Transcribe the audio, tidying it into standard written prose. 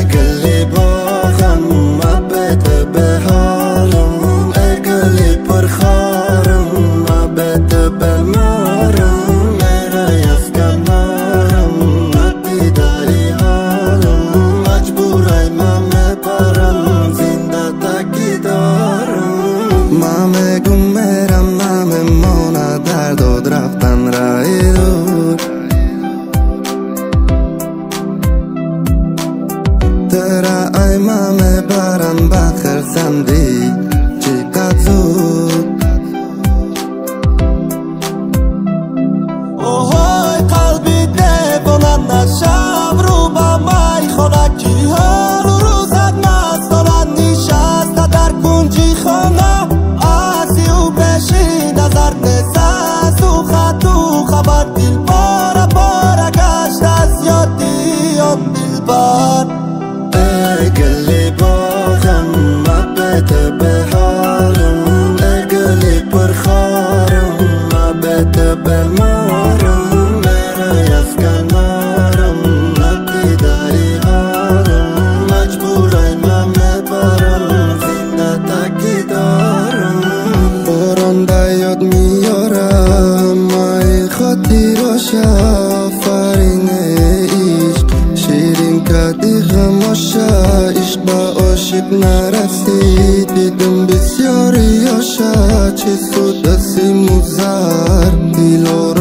گلی باغم محبت بهارم ای گلی پرخارم محبت بمارم میره از کنارم وقتی داری حالم مجبورای من میپرم زنده تکی دارم من میگم میرم نمیمونه درد و رفتن رای دور ترا ای من میبرم بخیر سندی چقدر زود اوهای قلبی دیوانه شب رو با مای خونکی ها رو روزک مستانه نشسته در کنجی خانه آسی و بشی نظر نساز و خط و خبر دل باره باره گشت از یادی آن دل بار ای گلی باغم محبت بهارم ای گلی پرخارم محبت بمارم میره از کنارم وقتی داری حالم مجبورای من میبرم زنده تکی دارم باران یاد میارم مای خاطراش آفرین عشق شیرین کردی خموشه عشق با عاشق نرسید دیدم بسیاری آشه چه سود دستی مزر دیلو